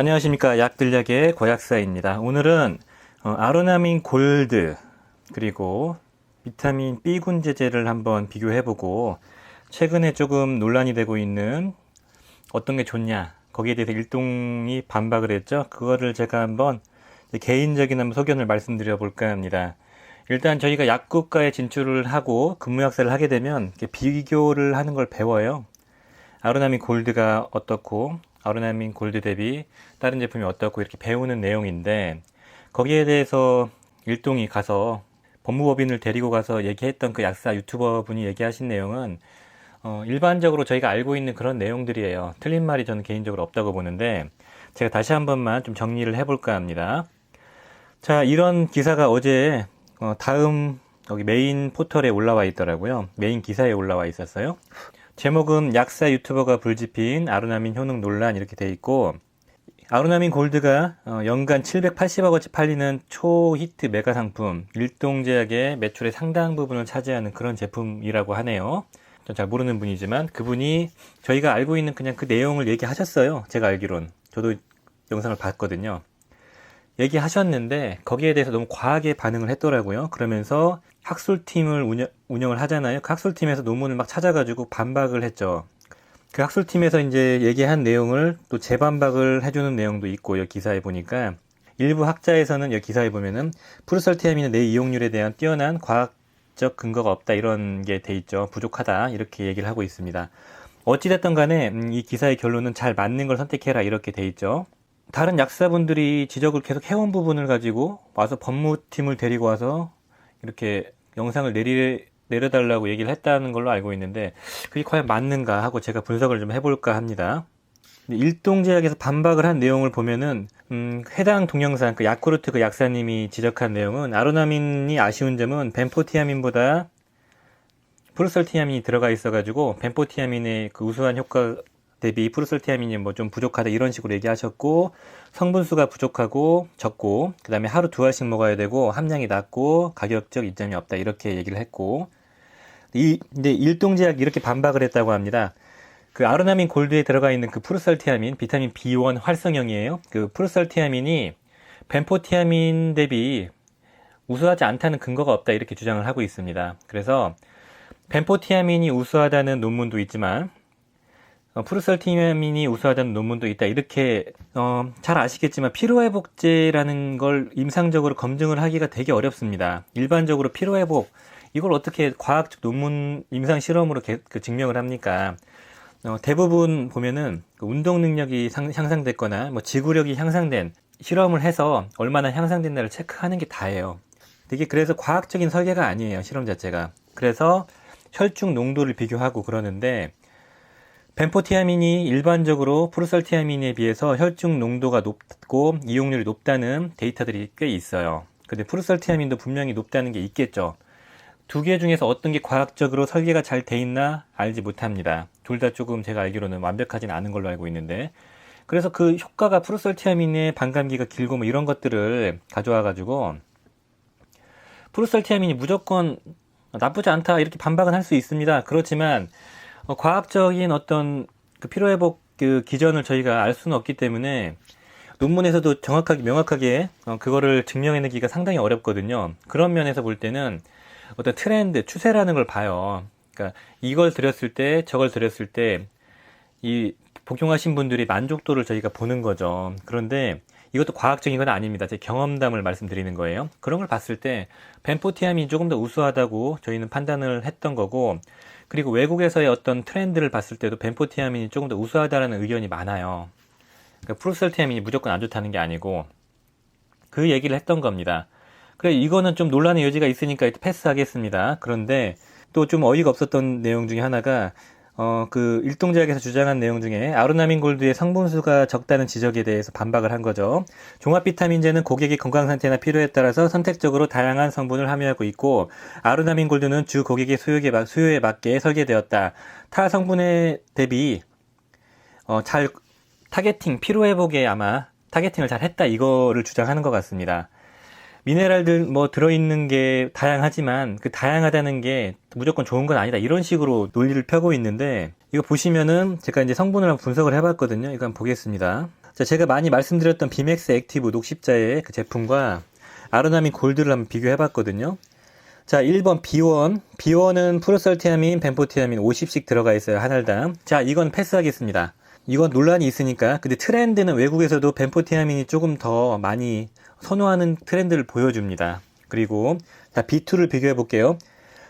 안녕하십니까. 약들약의 고약사입니다. 오늘은 아로나민 골드 그리고 비타민 B군제제를 한번 비교해보고 최근에 조금 논란이 되고 있는 어떤 게 좋냐 거기에 대해서 일동이 반박을 했죠. 그거를 제가 한번 개인적인 한번 소견을 말씀드려 볼까 합니다. 일단 저희가 약국가에 진출을 하고 근무약사를 하게 되면 이렇게 비교를 하는 걸 배워요. 아로나민 골드가 어떻고 아로나민 골드 대비 다른 제품이 어떻고 이렇게 배우는 내용인데, 거기에 대해서 일동이 가서 법무법인을 데리고 가서 얘기했던 그 약사 유튜버 분이 얘기하신 내용은 일반적으로 저희가 알고 있는 그런 내용들이에요. 틀린 말이 저는 개인적으로 없다고 보는데, 제가 다시 한 번만 좀 정리를 해볼까 합니다. 자, 이런 기사가 어제 다음 여기 메인 포털에 올라와 있더라고요. 메인 기사에 올라와 있었어요. 제목은 약사 유튜버가 불지핀 아로나민 효능 논란 이렇게 돼 있고, 아로나민 골드가 연간 780억어치 팔리는 초히트 메가 상품, 일동제약의 매출의 상당 부분을 차지하는 그런 제품이라고 하네요. 전 잘 모르는 분이지만 그분이 저희가 알고 있는 그냥 그 내용을 얘기하셨어요. 제가 알기론. 저도 영상을 봤거든요. 얘기하셨는데 거기에 대해서 너무 과하게 반응을 했더라고요. 그러면서 학술팀을 운영을 하잖아요. 그 학술팀에서 논문을 막 찾아가지고 반박을 했죠. 그 학술팀에서 이제 얘기한 내용을 또 재반박을 해주는 내용도 있고, 여기 기사에 보니까 일부 학자에서는 여기 기사에 보면은 프루설티아민의 뇌 이용률에 대한 뛰어난 과학적 근거가 없다 이런 게 돼 있죠. 부족하다 이렇게 얘기를 하고 있습니다. 어찌됐든 간에 이 기사의 결론은 잘 맞는 걸 선택해라 이렇게 돼 있죠. 다른 약사분들이 지적을 계속 해온 부분을 가지고 와서 법무팀을 데리고 와서 이렇게 영상을 내려달라고 얘기를 했다는 걸로 알고 있는데, 그게 과연 맞는가 하고 제가 분석을 좀 해볼까 합니다. 일동제약에서 반박을 한 내용을 보면은 해당 동영상 그 야쿠르트 그 약사님이 지적한 내용은, 아로나민이 아쉬운 점은 벤포티아민보다 프루설티아민이 들어가 있어가지고 벤포티아민의 그 우수한 효과 대비 프루설티아민이 뭐 좀 부족하다 이런 식으로 얘기하셨고, 성분수가 부족하고 적고, 그 다음에 하루 2알씩 먹어야 되고 함량이 낮고 가격적 이점이 없다 이렇게 얘기를 했고, 근데 일동제약이 이렇게 반박을 했다고 합니다. 그 아로나민 골드에 들어가 있는 그 프루설티아민 비타민 B1 활성형이에요. 그 프루설티아민이 벤포티아민 대비 우수하지 않다는 근거가 없다 이렇게 주장을 하고 있습니다. 그래서 벤포티아민이 우수하다는 논문도 있지만 프루설티아민이 우수하다는 논문도 있다 이렇게 잘 아시겠지만 피로회복제라는 걸 임상적으로 검증을 하기가 되게 어렵습니다. 일반적으로 피로회복 이걸 어떻게 과학적 논문 임상 실험으로 증명을 합니까? 대부분 보면은 그 운동 능력이 향상됐거나 뭐 지구력이 향상된 실험을 해서 얼마나 향상됐나를 체크하는 게 다예요. 이게 그래서 과학적인 설계가 아니에요, 실험 자체가. 그래서 혈중 농도를 비교하고 그러는데, 벤포티아민이 일반적으로 프루설티아민에 비해서 혈중 농도가 높고 이용률이 높다는 데이터들이 꽤 있어요. 근데 프루설티아민도 분명히 높다는 게 있겠죠. 두 개 중에서 어떤 게 과학적으로 설계가 잘 돼 있나 알지 못합니다. 둘 다 조금 제가 알기로는 완벽하진 않은 걸로 알고 있는데, 그래서 그 효과가 프루설티아민의 반감기가 길고 뭐 이런 것들을 가져와 가지고 프루설티아민이 무조건 나쁘지 않다 이렇게 반박은 할 수 있습니다. 그렇지만 과학적인 어떤 그 피로회복 그 기전을 저희가 알 수는 없기 때문에 논문에서도 정확하게 명확하게 그거를 증명해내기가 상당히 어렵거든요. 그런 면에서 볼 때는 어떤 트렌드, 추세라는 걸 봐요. 그러니까 이걸 드렸을 때, 저걸 드렸을 때 이 복용하신 분들의 만족도를 저희가 보는 거죠. 그런데 이것도 과학적인 건 아닙니다. 제 경험담을 말씀드리는 거예요. 그런 걸 봤을 때 벤포티아민이 조금 더 우수하다고 저희는 판단을 했던 거고, 그리고 외국에서의 어떤 트렌드를 봤을 때도 벤포티아민이 조금 더 우수하다는 의견이 많아요. 그러니까 프루설티아민이 무조건 안 좋다는 게 아니고 그 얘기를 했던 겁니다. 그래, 이거는 좀 논란의 여지가 있으니까 패스하겠습니다. 그런데 또 좀 어이가 없었던 내용 중에 하나가 그 일동제약에서 주장한 내용 중에 아로나민 골드의 성분수가 적다는 지적에 대해서 반박을 한 거죠. 종합 비타민제는 고객의 건강 상태나 필요에 따라서 선택적으로 다양한 성분을 함유하고 있고, 아로나민 골드는 주 고객의 수요에 맞게 설계되었다. 타 성분에 대비 잘 피로회복에 아마 타겟팅을 잘 했다 이거를 주장하는 것 같습니다. 미네랄들 뭐 들어있는 게 다양하지만 그 다양하다는 게 무조건 좋은 건 아니다 이런 식으로 논리를 펴고 있는데, 이거 보시면은 제가 이제 성분을 한번 분석을 해봤거든요. 이거 한번 보겠습니다. 자, 제가 많이 말씀드렸던 비맥스 액티브 녹십자의 그 제품과 아로나민 골드를 한번 비교해 봤거든요. 자, 1번 B1. B1은 프로설티아민, 벤포티아민 50씩 들어가 있어요. 한 알당. 자, 이건 패스하겠습니다. 이건 논란이 있으니까. 근데 트렌드는 외국에서도 벤포티아민이 조금 더 많이 선호하는 트렌드를 보여줍니다. 그리고 자, B2를 비교해 볼게요.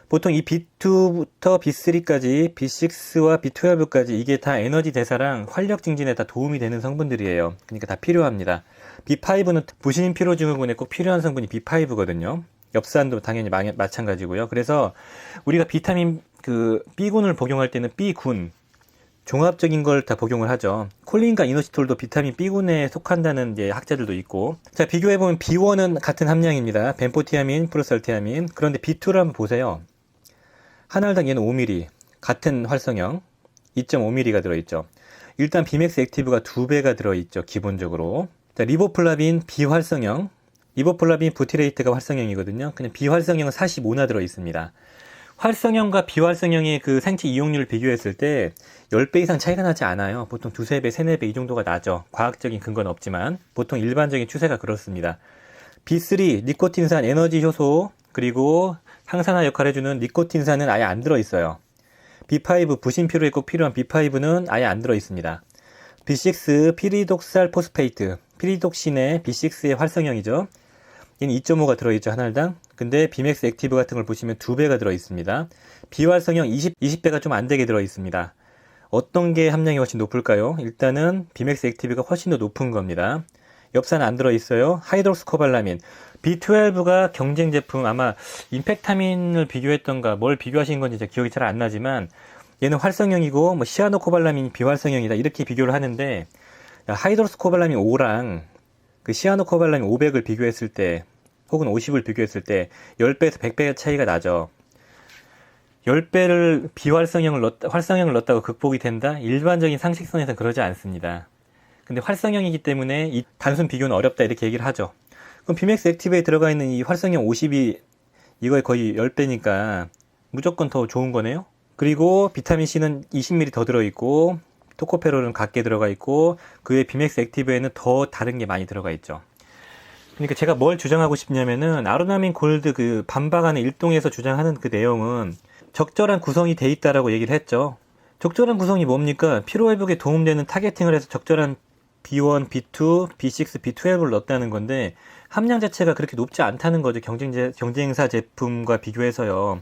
보통 이 B2부터 B3까지, B6와 B12까지 이게 다 에너지 대사랑 활력 증진에 다 도움이 되는 성분들이에요. 그러니까 다 필요합니다. B5는 부신 피로 증후군에 꼭 필요한 성분이 B5거든요. 엽산도 당연히 마찬가지고요. 그래서 우리가 비타민 그 B군을 복용할 때는 B군 종합적인 걸 다 복용을 하죠. 콜린과 이노시톨도 비타민 B군에 속한다는 이제 학자들도 있고. 자, 비교해보면 B1은 같은 함량입니다. 벤포티아민, 프로설티아민. 그런데 B2를 한번 보세요. 한 알당 얘는 5ml. 같은 활성형. 2.5ml가 들어있죠. 일단 비맥스 액티브가 2배가 들어있죠. 기본적으로. 자, 리보플라빈 비활성형. 리보플라빈 부티레이트가 활성형이거든요. 그냥 비활성형은 45나 들어있습니다. 활성형과 비활성형의 그 생체 이용률을 비교했을 때 10배 이상 차이가 나지 않아요. 보통 2, 3배, 3, 4배 이 정도가 나죠. 과학적인 근거는 없지만 보통 일반적인 추세가 그렇습니다. B3, 니코틴산 에너지 효소, 그리고 항산화 역할을 해주는 니코틴산은 아예 안 들어있어요. B5, 부신 피로에 꼭 필요한 B5는 아예 안 들어있습니다. B6, 피리독살 포스페이트, 피리독신의 B6의 활성형이죠. 얘는 2.5가 들어있죠, 한 알당. 근데 비맥스 액티브 같은 걸 보시면 2배가 들어있습니다. 비활성형 20배가 좀 안 되게 들어있습니다. 어떤 게 함량이 훨씬 높을까요? 일단은 비맥스 액티브가 훨씬 더 높은 겁니다. 엽산 안 들어있어요. 하이드록스코발라민. B12가 경쟁 제품, 아마 임팩타민을 비교했던가 뭘 비교하신 건지 기억이 잘 안 나지만 얘는 활성형이고 뭐 시아노코발라민이 비활성형이다 이렇게 비교를 하는데 하이드록스코발라민 5랑 그 시아노코발라민 500을 비교했을 때 혹은 50을 비교했을 때 10배에서 100배 차이가 나죠. 10배를 활성형을 넣었다고 극복이 된다? 일반적인 상식선에서는 그러지 않습니다. 근데 활성형이기 때문에 이 단순 비교는 어렵다 이렇게 얘기를 하죠. 그럼 비맥스 액티브에 들어가 있는 이 활성형 50이 이거의 거의 10배니까 무조건 더 좋은 거네요. 그리고 비타민C는 20ml 더 들어있고 토코페롤은 같게 들어가 있고 그 외 비맥스 액티브에는 더 다른 게 많이 들어가 있죠. 그러니까 제가 뭘 주장하고 싶냐면은 아로나민 골드 그 반박안의 일동에서 주장하는 그 내용은 적절한 구성이 돼 있다라고 얘기를 했죠. 적절한 구성이 뭡니까? 피로회복에 도움되는 타겟팅을 해서 적절한 B1, B2, B6, B12를 넣었다는 건데 함량 자체가 그렇게 높지 않다는 거죠. 경쟁사 제품과 비교해서요.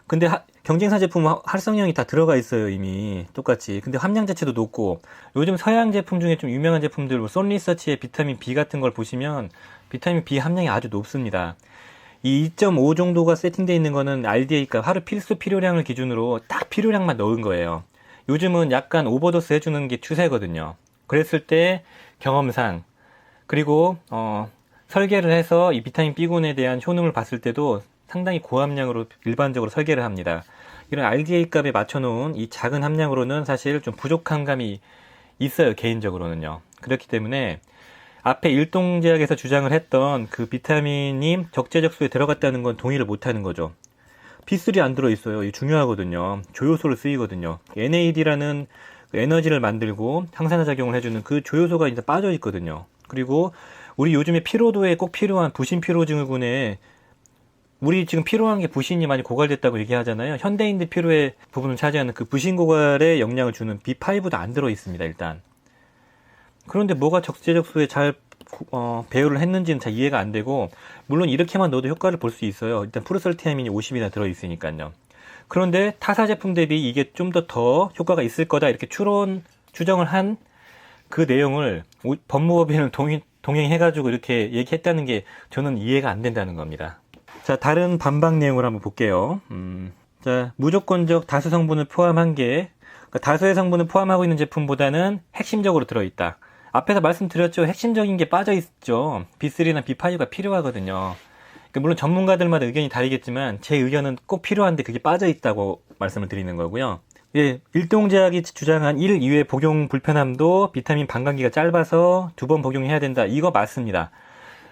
근데 경쟁사 제품은 활성형이 다 들어가 있어요, 이미. 똑같이. 근데 함량 자체도 높고, 요즘 서양 제품 중에 좀 유명한 제품들, 뭐 쏜리서치의 비타민 B 같은 걸 보시면, 비타민 B 함량이 아주 높습니다. 이 2.5 정도가 세팅되어 있는 거는 RDA가 하루 필수 필요량을 기준으로 딱 필요량만 넣은 거예요. 요즘은 약간 오버도스 해주는 게 추세거든요. 그랬을 때 경험상, 그리고, 설계를 해서 이 비타민 B군에 대한 효능을 봤을 때도 상당히 고함량으로 일반적으로 설계를 합니다. 이런 RDA 값에 맞춰놓은 이 작은 함량으로는 사실 좀 부족한 감이 있어요, 개인적으로는요. 그렇기 때문에 앞에 일동제약에서 주장을 했던 그 비타민이 적재적소에 들어갔다는 건 동의를 못하는 거죠. B3 안 들어있어요. 이게 중요하거든요. 조효소로 쓰이거든요. NAD라는 에너지를 만들고 항산화 작용을 해주는 그 조효소가 이제 빠져 있거든요. 그리고 우리 요즘에 피로도에 꼭 필요한 부신 피로 증후군에 우리 지금 피로한 게 부신이 많이 고갈됐다고 얘기하잖아요. 현대인들 피로의 부분을 차지하는 그 부신 고갈에 영향을 주는 B5도 안 들어있습니다, 일단. 그런데 뭐가 적재적소에 잘 배열을 했는지는 잘 이해가 안 되고, 물론 이렇게만 넣어도 효과를 볼 수 있어요. 일단 프로설티아민이 50이나 들어있으니까요. 그런데 타사 제품 대비 이게 좀 더 효과가 있을 거다 이렇게 추정을 한 그 내용을 법무법인을 동행해가지고 이렇게 얘기했다는 게 저는 이해가 안 된다는 겁니다. 자, 다른 반박 내용을 한번 볼게요. 자, 무조건적 다수 성분을 포함한 게, 그러니까 다수의 성분을 포함하고 있는 제품보다는 핵심적으로 들어있다. 앞에서 말씀드렸죠. 핵심적인 게 빠져있죠. B3나 B5가 필요하거든요. 그러니까 물론 전문가들마다 의견이 다르겠지만, 제 의견은 꼭 필요한데 그게 빠져있다고 말씀을 드리는 거고요. 예, 일동제약이 주장한 1, 2회 복용 불편함도 비타민 반감기가 짧아서 2번 복용해야 된다. 이거 맞습니다.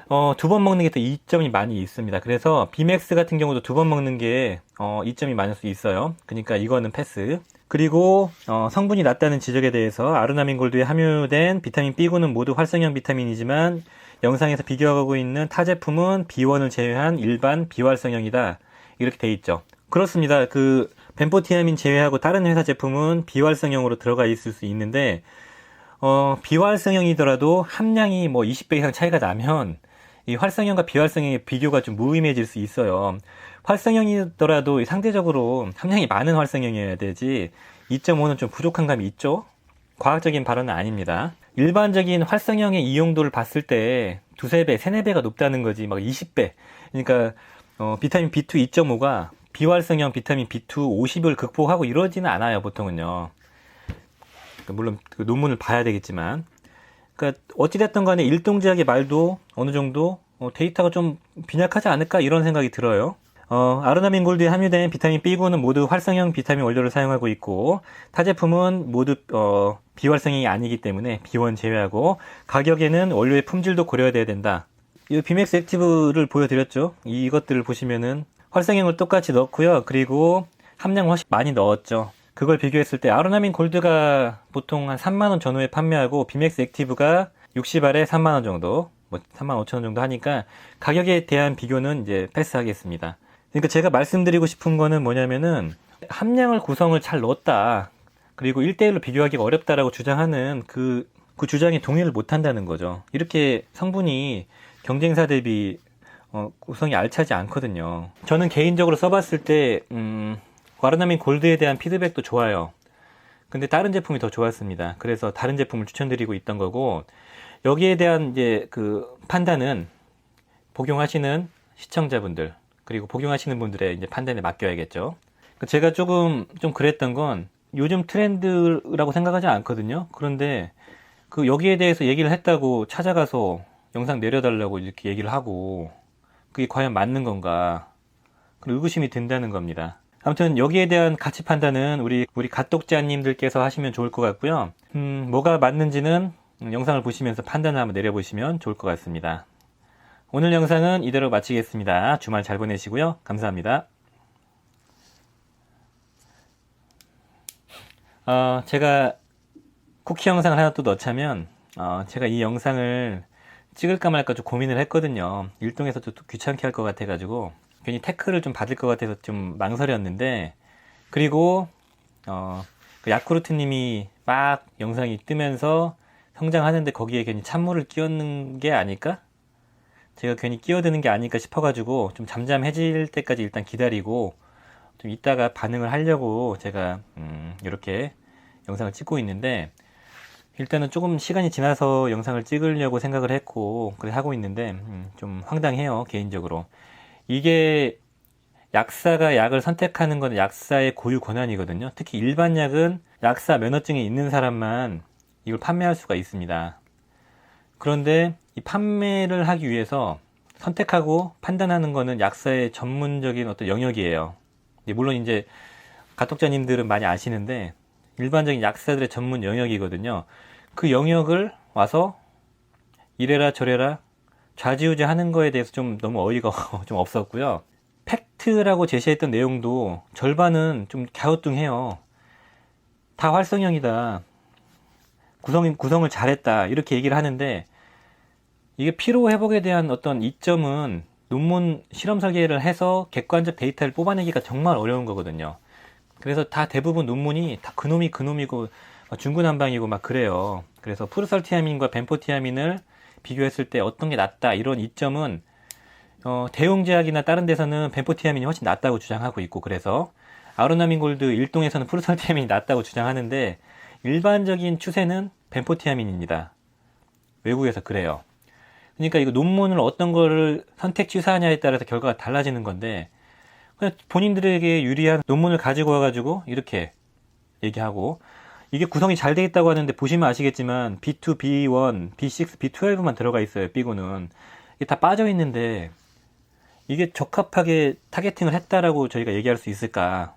2번 먹는 게 또 이점이 많이 있습니다. 그래서 비맥스 같은 경우도 2번 먹는 게 이점이 많을 수 있어요. 그러니까 이거는 패스. 그리고 성분이 낮다는 지적에 대해서 아르나민 골드에 함유된 비타민 B군은 모두 활성형 비타민이지만 영상에서 비교하고 있는 타 제품은 B1을 제외한 일반 비활성형이다. 이렇게 돼 있죠. 그렇습니다. 그 벤포티아민 제외하고 다른 회사 제품은 비활성형으로 들어가 있을 수 있는데 비활성형이더라도 함량이 뭐 20배 이상 차이가 나면 이 활성형과 비활성형의 비교가 좀 무의미해질 수 있어요. 활성형이더라도 상대적으로 함량이 많은 활성형이어야 되지 2.5는 좀 부족한 감이 있죠. 과학적인 발언은 아닙니다. 일반적인 활성형의 이용도를 봤을 때 두세 배, 세네 배가 높다는 거지 막 20배. 그러니까 비타민 B2 2.5가 비활성형 비타민 B2 50을 극복하고 이러지는 않아요, 보통은요. 물론 그 논문을 봐야 되겠지만. 그러니까 어찌됐든 간에 일동제약의 말도 어느 정도 데이터가 좀 빈약하지 않을까 이런 생각이 들어요. 아르나민 골드에 함유된 비타민 B군은 모두 활성형 비타민 원료를 사용하고 있고 타 제품은 모두 비활성형이 아니기 때문에 B1 제외하고 가격에는 원료의 품질도 고려해야 된다. 이 비맥스 액티브를 보여드렸죠. 이것들을 보시면은 활성형을 똑같이 넣고요. 그리고 함량 훨씬 많이 넣었죠. 그걸 비교했을 때 아르나민 골드가 보통 한 3만원 전후에 판매하고 비맥스 액티브가 60알에 3만원 정도, 뭐 3만 5천원 정도 하니까 가격에 대한 비교는 이제 패스하겠습니다. 그러니까 제가 말씀드리고 싶은 거는 뭐냐면은 함량을 구성을 잘 넣었다. 그리고 1대1로 비교하기가 어렵다라고 주장하는 그 주장에 동의를 못 한다는 거죠. 이렇게 성분이 경쟁사 대비 구성이 알차지 않거든요. 저는 개인적으로 써봤을 때 아르나민 골드에 대한 피드백도 좋아요. 근데 다른 제품이 더 좋았습니다. 그래서 다른 제품을 추천드리고 있던 거고 여기에 대한 이제 그 판단은 복용하시는 시청자분들 그리고 복용하시는 분들의 이제 판단에 맡겨야겠죠. 제가 좀 그랬던 건 요즘 트렌드라고 생각하지 않거든요. 그런데 그 여기에 대해서 얘기를 했다고 찾아가서 영상 내려달라고 이렇게 얘기를 하고 그게 과연 맞는 건가? 그런 의구심이 든다는 겁니다. 아무튼 여기에 대한 가치 판단은 우리 갓독자님들께서 하시면 좋을 것 같고요. 뭐가 맞는지는 영상을 보시면서 판단을 한번 내려보시면 좋을 것 같습니다. 오늘 영상은 이대로 마치겠습니다. 주말 잘 보내시고요. 감사합니다. 제가 쿠키 영상을 하나 또 넣자면 제가 이 영상을 찍을까 말까 좀 고민을 했거든요. 일동에서 또 귀찮게 할 것 같아가지고 괜히 태클을 좀 받을 것 같아서 좀 망설였는데 그리고 그 야쿠르트님이 막 영상이 뜨면서 성장하는데 거기에 괜히 찬물을 끼얹는 게 아닐까? 제가 괜히 끼어드는 게 아닐까 싶어가지고 좀 잠잠해질 때까지 일단 기다리고 좀 이따가 반응을 하려고 제가 이렇게 영상을 찍고 있는데 일단은 조금 시간이 지나서 영상을 찍으려고 생각을 했고 그래 하고 있는데 좀 황당해요, 개인적으로. 이게 약사가 약을 선택하는 건 약사의 고유 권한이거든요. 특히 일반 약은 약사 면허증이 있는 사람만 이걸 판매할 수가 있습니다. 그런데 이 판매를 하기 위해서 선택하고 판단하는 거는 약사의 전문적인 어떤 영역이에요. 물론 이제 가독자님들은 많이 아시는데 일반적인 약사들의 전문 영역이거든요. 그 영역을 와서 이래라 저래라 좌지우지 하는 거에 대해서 좀 너무 어이가 좀 없었고요. 팩트라고 제시했던 내용도 절반은 좀 갸우뚱해요. 다 활성형이다. 구성을 잘했다. 이렇게 얘기를 하는데 이게 피로 회복에 대한 어떤 이점은 논문 실험 설계를 해서 객관적 데이터를 뽑아내기가 정말 어려운 거거든요. 그래서 다 대부분 논문이 다 그놈이고 중구난방이고 막 그래요. 그래서 푸르설티아민과 벤포티아민을 비교했을 때 어떤 게 낫다 이런 이점은 대웅제약이나 다른 데서는 벤포티아민이 훨씬 낫다고 주장하고 있고 그래서 아르나민 골드 일동에서는 푸르설티아민이 낫다고 주장하는데 일반적인 추세는 벤포티아민입니다. 외국에서 그래요. 그러니까 이거 논문을 어떤 거를 선택 취사하냐에 따라서 결과가 달라지는 건데 그냥 본인들에게 유리한 논문을 가지고 와가지고 이렇게 얘기하고 이게 구성이 잘 돼 있다고 하는데 보시면 아시겠지만 B2, B1, B6, B12만 들어가 있어요. B군은 이게 다 빠져 있는데 이게 적합하게 타겟팅을 했다라고 저희가 얘기할 수 있을까?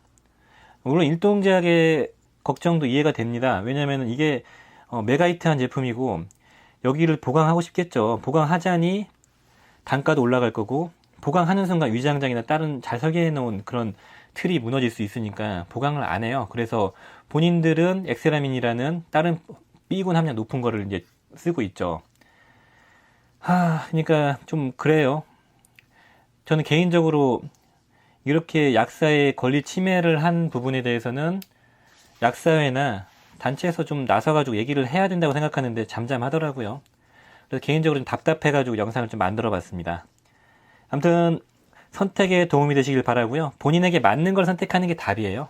물론 일동제약의 걱정도 이해가 됩니다. 왜냐하면 이게 메가히트한 제품이고 여기를 보강하고 싶겠죠. 보강하자니 단가도 올라갈 거고 보강하는 순간 위장장애나 다른 잘 설계해 놓은 그런 틀이 무너질 수 있으니까 보강을 안 해요. 그래서 본인들은 엑세라민이라는 다른 B군 함량 높은 거를 이제 쓰고 있죠. 그러니까 좀 그래요. 저는 개인적으로 이렇게 약사의 권리 침해를 한 부분에 대해서는 약사회나 단체에서 좀 나서가지고 얘기를 해야 된다고 생각하는데 잠잠하더라고요. 그래서 개인적으로 좀 답답해가지고 영상을 좀 만들어 봤습니다. 아무튼 선택에 도움이 되시길 바라고요. 본인에게 맞는 걸 선택하는 게 답이에요.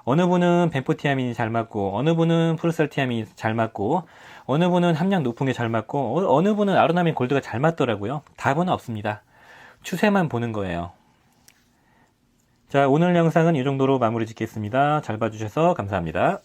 어느 분은 벤포티아민이 잘 맞고, 어느 분은 프루살티아민이 잘 맞고, 어느 분은 함량 높은 게 잘 맞고, 어느 분은 아로나민 골드가 잘 맞더라고요. 답은 없습니다. 추세만 보는 거예요. 자, 오늘 영상은 이 정도로 마무리 짓겠습니다. 잘 봐주셔서 감사합니다.